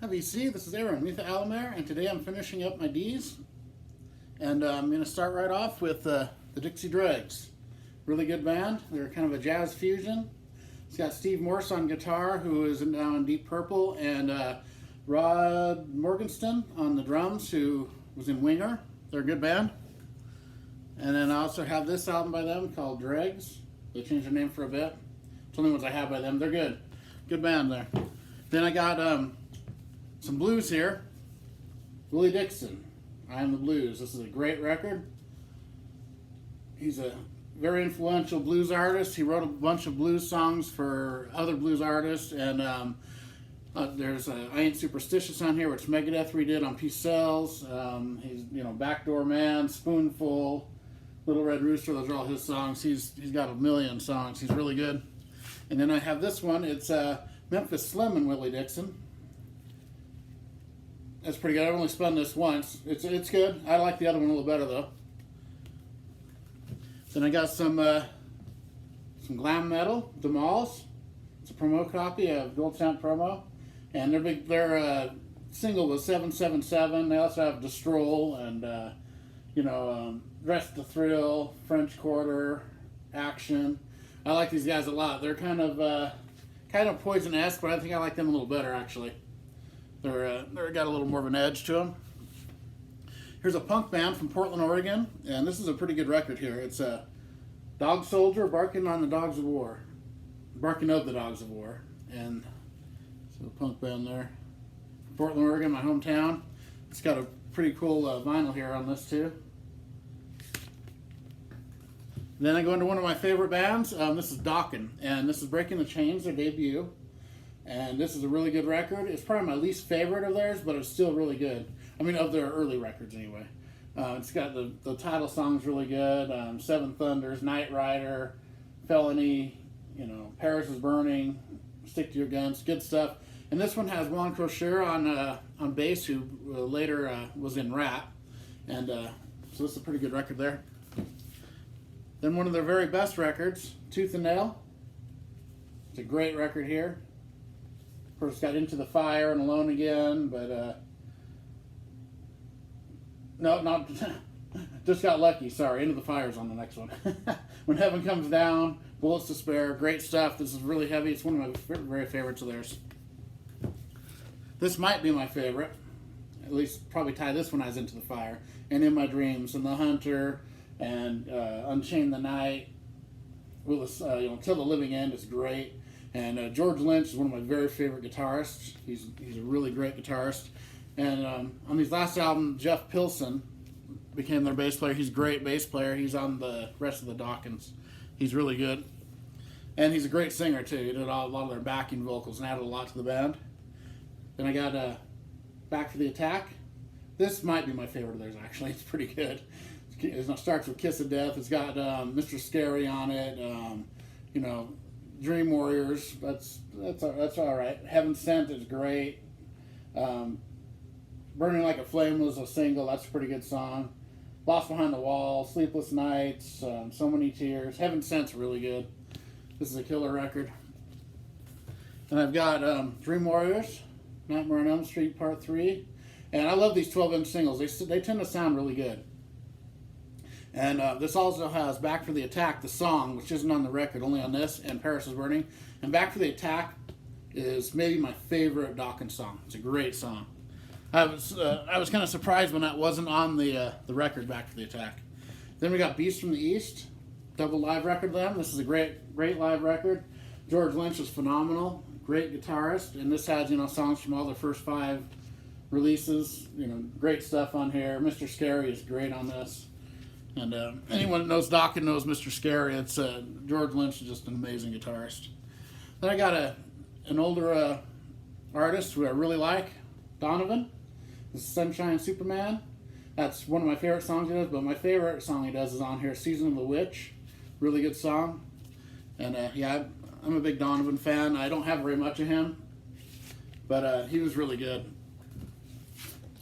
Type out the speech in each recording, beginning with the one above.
Hi VC, this is Aaron with Alamare, and today I'm finishing up my D's. And I'm going to start right off with the Dixie Dregs. Really good band. They're kind of a jazz fusion. It's got Steve Morse on guitar, who is now in Deep Purple, and Rod Morgenstern on the drums, who was in Winger. They're a good band. And then I also have this album by them called Dregs. They changed their name for a bit. It's the only ones I have by them. They're good. Good band there. Then I got some blues here. Willie Dixon, I Am the Blues. This is a great record. He's a very influential blues artist. He wrote a bunch of blues songs for other blues artists, and there's I Ain't Superstitious on here, which Megadeth redid on Peace Sells. He's Backdoor Man, Spoonful, Little Red Rooster. Those are all his songs. He's got a million songs. He's really good. And then I have this one. It's Memphis Slim and Willie Dixon. That's pretty good. I've only spun this once. It's good. I like the other one a little better though. Then I got some glam metal, The Malls. It's a promo copy of Gold Stamp promo, and their single was 777. They also have Destroll and Dress to Thrill, French Quarter, Action. I like these guys a lot. They're kind of Poison-esque, but I think I like them a little better actually. They're got a little more of an edge to them. Here's a punk band from Portland, Oregon, and this is a pretty good record here. It's a Dog Soldier Barking on the Dogs of War. Barking of the Dogs of War. And so a punk band there. Portland, Oregon, my hometown. It's got a pretty cool vinyl here on this too. Then I go into one of my favorite bands. This is Dokken, and this is Breaking the Chains, their debut. And this is a really good record. It's probably my least favorite of theirs, but it's still really good. I mean, of their early records anyway. It's got the title song's really good. Seven Thunders, Night Rider, Felony, Paris is Burning, Stick to Your Guns, good stuff. And this one has Juan Crocier on bass, who later was in Rat. And so this is a pretty good record there. Then one of their very best records, Tooth and Nail. It's a great record here. Of course, got Into the Fire and Alone Again, but no, not just got lucky. Sorry, Into the Fire's on the next one. When Heaven Comes Down, Bullets to Spare, great stuff. This is really heavy. It's one of my very favorites of theirs. This might be my favorite. At least probably tie this when I was Into the Fire. And In My Dreams, and The Hunter, and Unchain the Night. Till the Living End is great. And George Lynch is one of my very favorite guitarists. He's a really great guitarist. And on these last albums, Jeff Pilson became their bass player. He's a great bass player. He's on the rest of the Dawkins. He's really good. And he's a great singer, too. He did a lot of their backing vocals and added a lot to the band. Then I got Back for the Attack. This might be my favorite of theirs, actually. It's pretty good. It starts with Kiss of Death. It's got Mr. Scary on it. Dream Warriors. That's all right. Heaven Sent is great. Burning Like a Flame was a single. That's a pretty good song. Lost Behind the Wall, Sleepless Nights, So Many Tears. Heaven Sent's really good. This is a killer record. And I've got Dream Warriors, Nightmare on Elm Street Part 3. And I love these 12-inch singles. They tend to sound really good. And this also has Back for the Attack, the song, which isn't on the record, only on this, and Paris is Burning. And Back for the Attack is maybe my favorite Dawkins song. It's a great song. I was kind of surprised when that wasn't on the record, Back for the Attack. Then we got Beast from the East, double live record of them. This is a great live record. George Lynch was phenomenal, great guitarist, and this has songs from all the first 5 releases. Great stuff on here. Mr. Scary is great on this. And anyone that knows Dokken knows Mr. Scary. It's George Lynch is just an amazing guitarist. Then I got an older artist who I really like, Donovan. This is Sunshine Superman. That's one of my favorite songs he does, but my favorite song he does is on here, Season of the Witch. Really good song. And I'm a big Donovan fan. I don't have very much of him, but he was really good.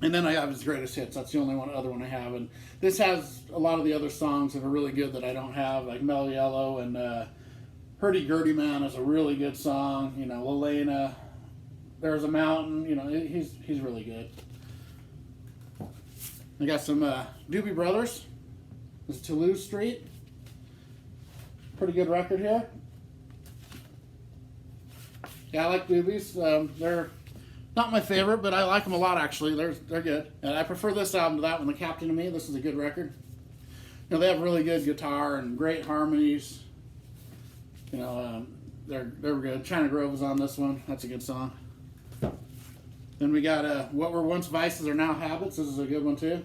And then I have his greatest hits. That's the only other one I have. And this has a lot of the other songs that are really good that I don't have, like Mellow Yellow and Hurdy Gurdy Man is a really good song. Elena, There's a Mountain. You know, he's really good. I got some Doobie Brothers. This is Toulouse Street. Pretty good record here. Yeah, I like Newbies. They're not my favorite, but I like them a lot, actually. They're good. And I prefer this album to that one, The Captain of Me. This is a good record. You know, they have really good guitar and great harmonies. You know, they're good. China Grove is on this one. That's a good song. Then we got What Were Once Vices Are Now Habits. This is a good one, too.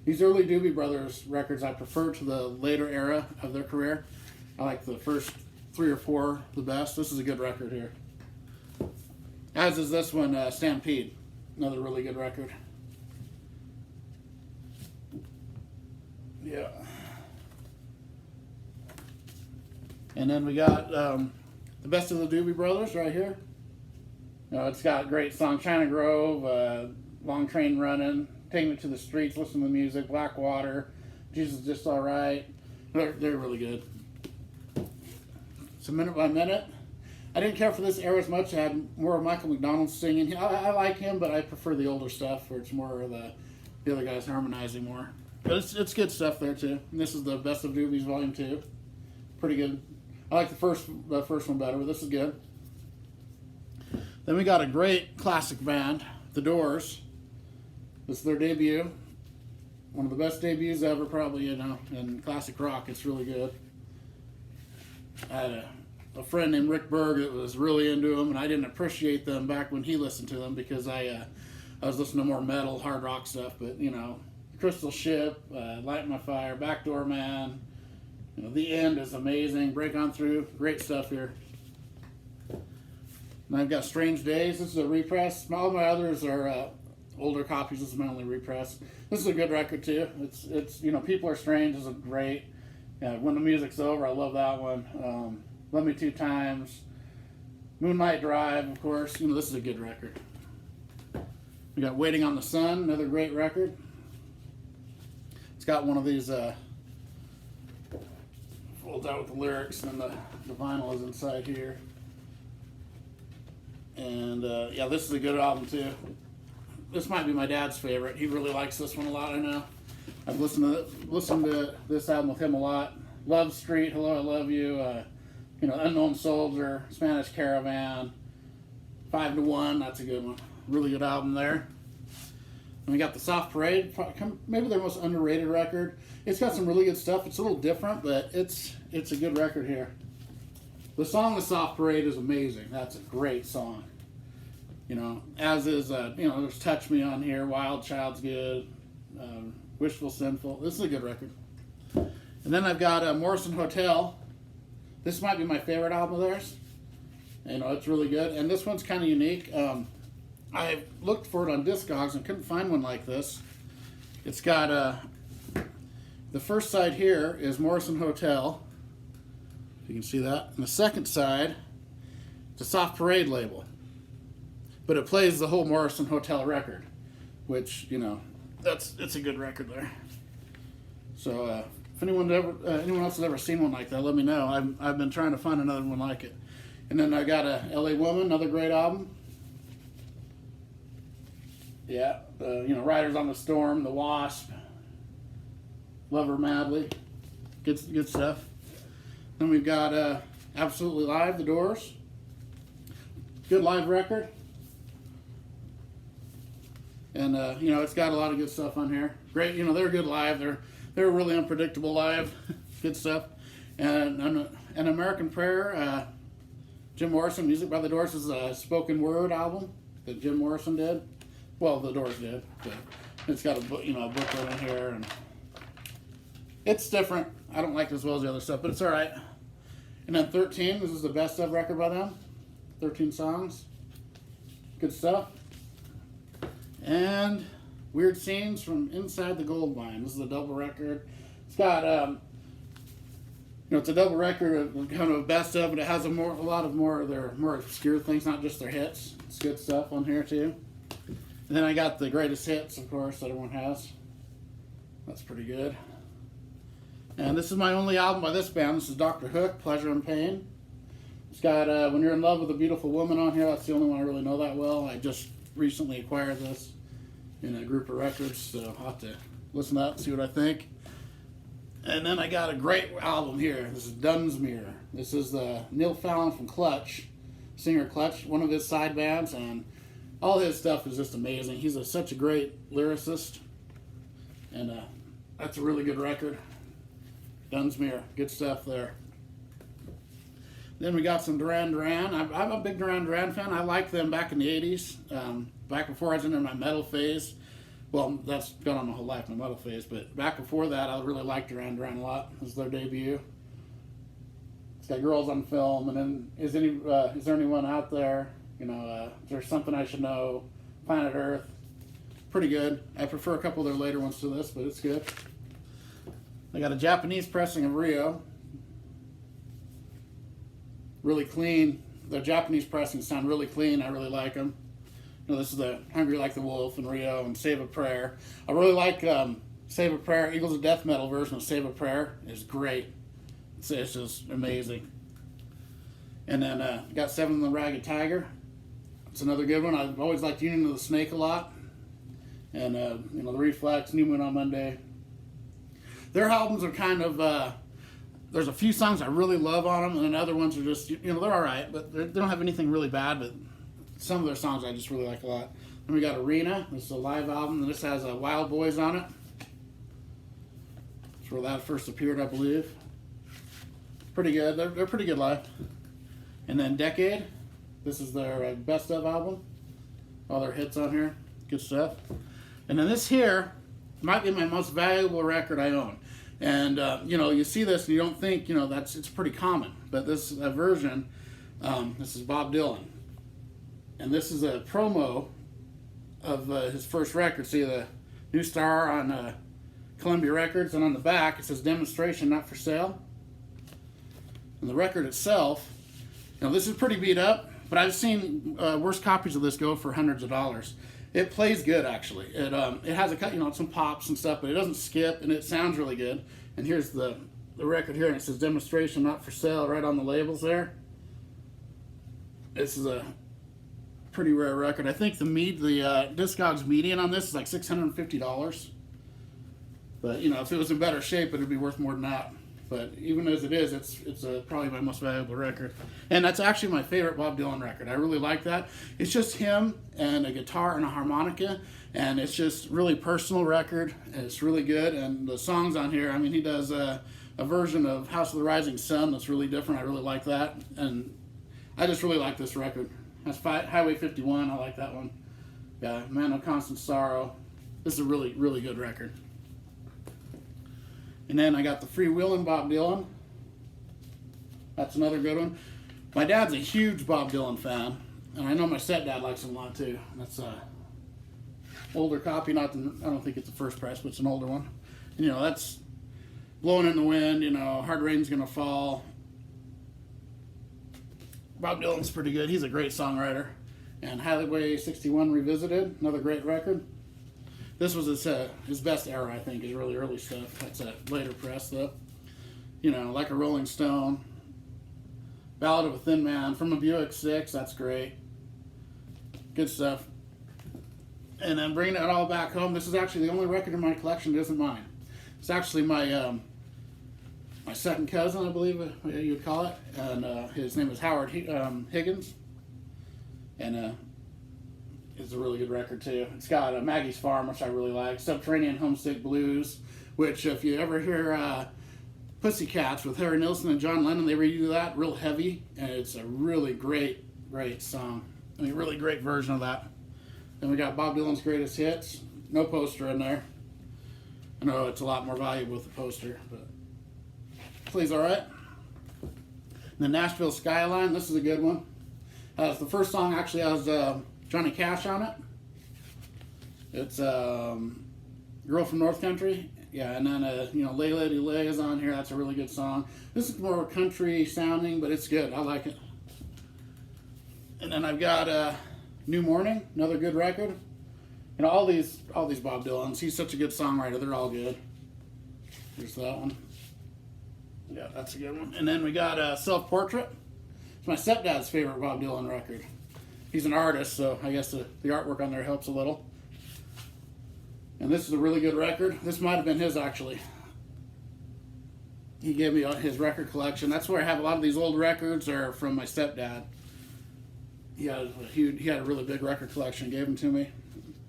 These early Doobie Brothers records I prefer to the later era of their career. I like the first 3 or 4 the best. This is a good record here. As is this one, Stampede. Another really good record. Yeah. And then we got the Best of the Doobie Brothers right here. You know, it's got great songs. China Grove, Long Train Running, Taking It to the Streets, Listen to the Music, Blackwater, Jesus is Just Alright. They're really good. So Minute by Minute. I didn't care for this era as much. I had more of Michael McDonald singing. I like him, but I prefer the older stuff where it's more of the other guys harmonizing more. But it's good stuff there too. And this is the Best of Doobies Volume 2. Pretty good. I like the first one better, but this is good. Then we got a great classic band, The Doors. This is their debut. One of the best debuts ever, probably, you know, in classic rock. It's really good. I had a friend named Rick Berg that was really into them, and I didn't appreciate them back when he listened to them because I was listening to more metal, hard rock stuff. But, you know, Crystal Ship, Light My Fire, Backdoor Man, you know, The End is amazing. Break On Through, great stuff here. And I've got Strange Days. This is a repress. All my others are older copies. This is my only repress. This is a good record too. It's you know, People Are Strange is a great. When the Music's Over, I love that one. Love Me 2 Times. Moonlight Drive, of course. You know, this is a good record. We got Waiting on the Sun, another great record. It's got one of these folds out with the lyrics, and the vinyl is inside here. And yeah, this is a good album too. This might be my dad's favorite. He really likes this one a lot, I know. I've listened to this album with him a lot. Love Street, Hello, I Love You, you know, Unknown Soldier, Spanish Caravan, 5 to 1, that's a good one. Really good album there. And we got The Soft Parade, maybe their most underrated record. It's got some really good stuff. It's a little different, but it's a good record here. The song The Soft Parade is amazing. That's a great song. You know, as is, you know, there's Touch Me on here, Wild Child's good, Wishful Sinful. This is a good record. And then I've got Morrison Hotel. This might be my favorite album of theirs. You know, it's really good. And this one's kind of unique. I looked for it on Discogs and couldn't find one like this. It's got, the first side here is Morrison Hotel. If you can see that. And the second side, it's a Soft Parade label. But it plays the whole Morrison Hotel record, which, you know, it's a good record there. So if anyone else has ever seen one like that, let me know. I've been trying to find another one like it. And then I got a LA Woman, another great album. Yeah, you know, Riders on the Storm, The Wasp, Love Her Madly, good stuff. Then we've got Absolutely Live, The Doors, good live record. And you know, it's got a lot of good stuff on here. Great, you know, they're good live. They're really unpredictable live. Good stuff. And An American Prayer, Jim Morrison, Music by the Doors, is a spoken word album that Jim Morrison did. Well, the Doors did. But it's got a booklet in here, and it's different. I don't like it as well as the other stuff, but it's all right. And then 13, this is the best of record by them. 13 songs. Good stuff. And Weird Scenes from Inside the Gold Mine. This is a double record. It's got, you know, it's a double record of kind of a best of, but it has a lot of more of their more obscure things, not just their hits. It's good stuff on here too. And then I got the greatest hits, of course, that everyone has. That's pretty good. And this is my only album by this band. This is Dr. Hook, Pleasure and Pain. It's got When You're in Love with a Beautiful Woman on here. That's the only one I really know that well. I just recently acquired this in a group of records, so I'll have to listen to that and see what I think. And then I got a great album here. This is Dunsmuir. This is Neil Fallon from Clutch, singer Clutch, one of his side bands, and all his stuff is just amazing. He's such a great lyricist, and that's a really good record. Dunsmuir, good stuff there. Then we got some Duran Duran. I'm a big Duran Duran fan. I liked them back in the 80s, back before I was into my metal phase. Well, that's gone on my whole life, my metal phase, but back before that, I really liked Duran Duran a lot. This is their debut. It's got Girls on Film, and then is there anyone out there? You know, There's Something I Should Know, Planet Earth. Pretty good. I prefer a couple of their later ones to this, but it's good. I got a Japanese pressing of Rio. Really clean. The Japanese pressings sound really clean. I really like them. You know, this is the Hungry Like the Wolf and Rio and Save a Prayer. I really like Save a Prayer. Eagles of Death Metal version of Save a Prayer is great. It's just amazing. And then got Seven and the Ragged Tiger. It's another good one. I've always liked Union of the Snake a lot. And, The Reflex, New Moon on Monday. Their albums are kind of, there's a few songs I really love on them, and then other ones are just, they're all right, but they don't have anything really bad, but some of their songs I just really like a lot. Then we got Arena. This is a live album, and this has Wild Boys on it. That's where that first appeared, I believe. Pretty good. They're pretty good live. And then Decade. This is their best of album. All their hits on here. Good stuff. And then this here might be my most valuable record I own. And, you see this and you don't think, it's pretty common. But this version, this is Bob Dylan. And this is a promo of his first record. See the new star on Columbia Records. And on the back, it says Demonstration, Not for Sale. And the record itself, this is pretty beat up. But I've seen worse copies of this go for hundreds of dollars. It plays good, actually. It has some pops and stuff, but it doesn't skip, and it sounds really good. And here's the record here, and it says Demonstration, Not for Sale, right on the labels there. This is a pretty rare record. I think the Discogs median on this is like $650. But, if it was in better shape, it would be worth more than that. But even as it is, it's probably my most valuable record. And that's actually my favorite Bob Dylan record. I really like that. It's just him and a guitar and a harmonica. And it's just really personal record. And it's really good. And the songs on here, he does a version of House of the Rising Sun that's really different. I really like that. And I just really like this record. That's Highway 51. I like that one. Yeah, Man of Constant Sorrow. This is a really, really good record. And then I got the Freewheelin Bob Dylan. That's another good one. My dad's a huge Bob Dylan fan, and I know my stepdad likes him a lot too. That's a older copy, I don't think it's the first press, but it's an older one. And, that's Blowing in the Wind, Hard Rain's Gonna Fall. Bob Dylan's pretty good. He's a great songwriter. And Highway 61 Revisited, another great record. This was his best era, I think, his really early stuff. That's a later press, though. Like a Rolling Stone. Ballad of a Thin Man, From a Buick 6, that's great. Good stuff. And then bringing it all back home, this is actually the only record in my collection that isn't mine. It's actually my second cousin, I believe you would call it. And his name is Howard Higgins. And it's a really good record too. It's got Maggie's Farm, which I really like. Subterranean Homesick Blues, which if you ever hear Pussycats with Harry Nilsson and John Lennon, they redo that real heavy, and it's a really great song. Really great version of that. Then we got Bob Dylan's Greatest Hits. No poster in there. I know it's a lot more valuable with the poster, but plays all right. And the Nashville Skyline. This is a good one. The first song actually has Johnny Cash on it. It's Girl from North Country. Yeah, and then Lay Lady Lay is on here. That's a really good song. This is more country sounding, but it's good. I like it. And then I've got New Morning, another good record. All these Bob Dylans. He's such a good songwriter. They're all good. Here's that one. Yeah, that's a good one. And then we got Self Portrait. It's my stepdad's favorite Bob Dylan record. He's an artist, so I guess the artwork on there helps a little. And this is a really good record. This might have been his, actually. He gave me his record collection. That's where I have a lot of these old records are from my stepdad. He had a really big record collection. Gave them to me.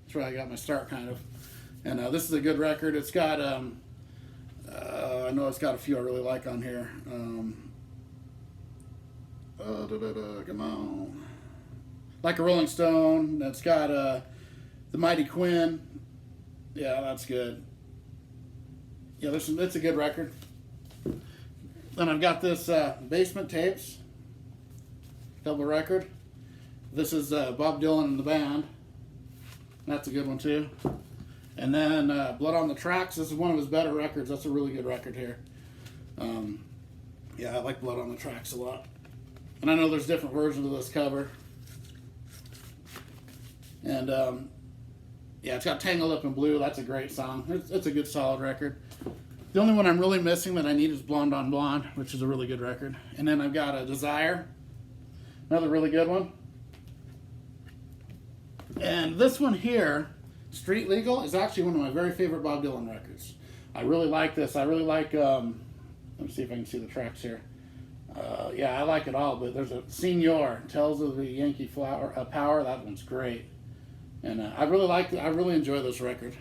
That's where I got my start, kind of. And this is a good record. It's got I know it's got a few I really like on here. Come on. Like a Rolling Stone. That's got The Mighty Quinn. Yeah, that's good. Yeah, it's a good record. Then I've got this Basement Tapes double record. This is Bob Dylan and the Band. That's a good one too. And then Blood on the Tracks. This is one of his better records. That's a really good record here. Yeah, I like Blood on the Tracks a lot. And I know there's different versions of this cover. And yeah, it's got Tangled Up in Blue. That's a great song. It's a good, solid record. The only one I'm really missing that I need is Blonde on Blonde, which is a really good record. And then I've got a Desire, another really good one. And this one here, Street Legal, is actually one of my very favorite Bob Dylan records. I really like this. I really like, let me see if I can see the tracks here. Yeah, I like it all, but there's a Senor, Tells of the Yankee Power. That one's great. And I really enjoy this record.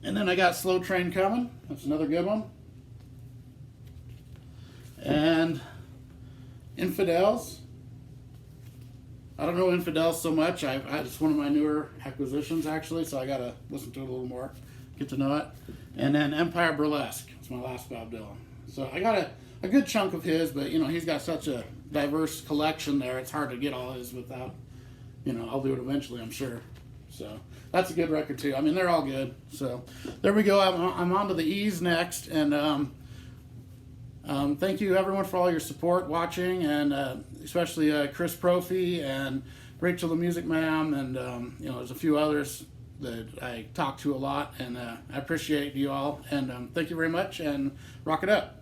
And then I got Slow Train Coming. That's another good one. And Infidels. I don't know Infidels so much. It's one of my newer acquisitions, actually, so I got to listen to it a little more, get to know it. And then Empire Burlesque. It's my last Bob Dylan. So I got a good chunk of his, but, you know, he's got such a diverse collection there. It's hard to get all his without, you know, I'll do it eventually, I'm sure. So that's a good record too. I mean, they're all good. So there we go. I'm on to the E's next, and thank you everyone for all your support watching, and especially Chris Profi and Rachel the Music Ma'am, and you know, there's a few others that I talk to a lot, and I appreciate you all, and thank you very much, and rock it up.